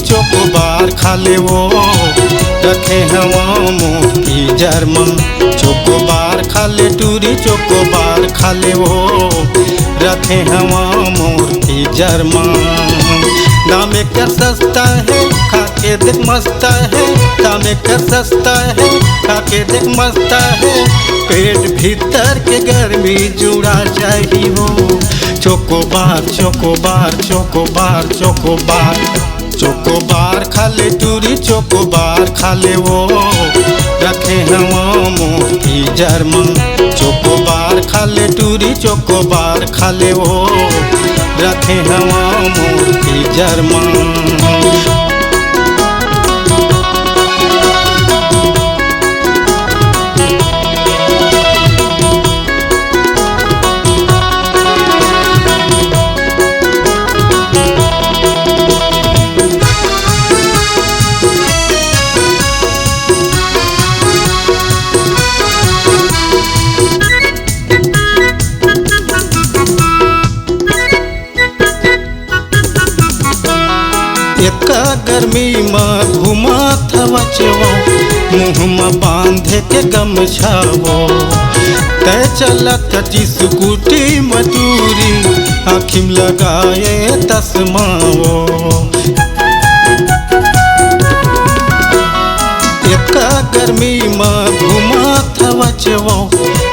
Chocobar खा ले वो रखे हवा मोती जर्मन। चोकोबार खा ले टूरी चोकोबार खा ले वो रखे हवा मोती जर्मन। दाम कर सस्ता है खा के देख मस्त है, दाम कर सस्ता है खा के देख मस्त है। पेट भीतर के गर्मी जुड़ा चाहिए हो। Chocobar chocobar chocobar chocobar chocobar खा ले टूरी चोकोबार खा ले वो रखे हवा मोती जर्मन। चोकोबार खा ले टूरी चोकोबार खा ले वो रखे हवा मोती जर्मन। एका गर्मी में घुमात बचवो मुँह में बांधे के गमछावो। तय चलत स्कूटी मजूरी आँखी में लगाए तस्माओ। एका गर्मी में घुमात बचवो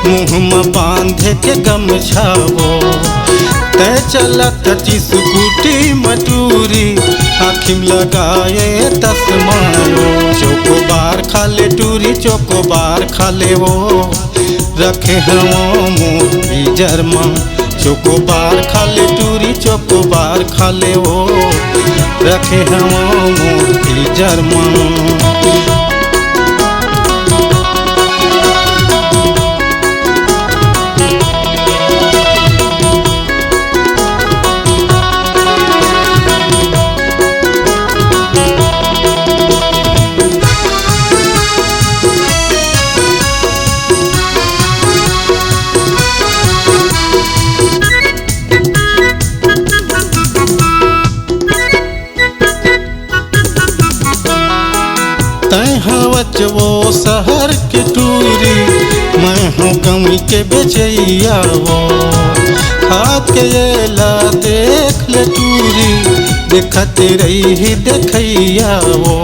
मुँह में बांधे के गमछावो। तय चलत स्कूटी मजूरी आँखी में लगाए तस्माओ। चोकोबार खा ले टूरी चोकोबार खा ले वो रखे हवा मोती जर्मन। चोकोबार खा ले टूरी चोकोबार खा ले वो रखे हवा मोती जर्मन। तय हवच वो शहर के टूरी मैं हूँ गमी के बेचैया वो। खा के ला देख ले टूरी देखते रही देखैया वो।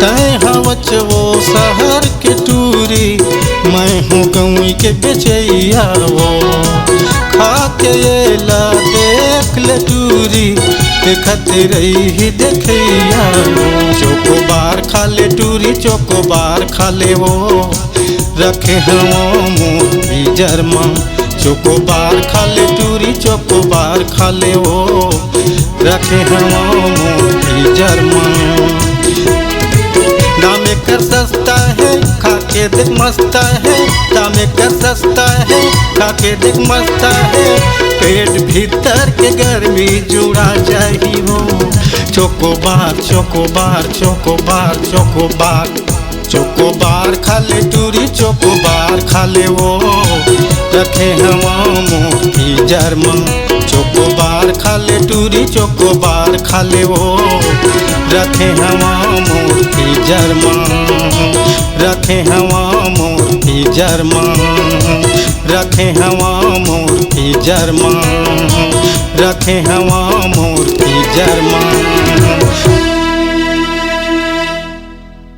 तय हवच वो शहर के टूरी मैं हूँ गमी के बेचैया वो। खा के ला देख ले टूरी देखते रही देखैया। चोकोबार खा ले टूरी चोकोबार खा ले वो रखे हवा मोती जर्मन। चोकोबार खा ले टूरी चोकोबार खा ले वो रखे हवा मोती जर्मन। दाम कर सस्ता है खा के देख मस्त है, दाम कर सस्ता है खा के देख मस्त है। पेट भीतर के गर्मी जुड़ा चाहिए हो। Chocobar chocobar chocobar chocobar chocobar खा ले टूरी चोकोबार खा ले वो रखे हवा मोती जर्मन। चोकोबार खा ले टूरी चोकोबार खा ले वो रखे हवा मोती जर्मन। रखे हवा मोती जर्मन। रखे हवा मोती जर्मन। रखे हवा मोती जर्मन।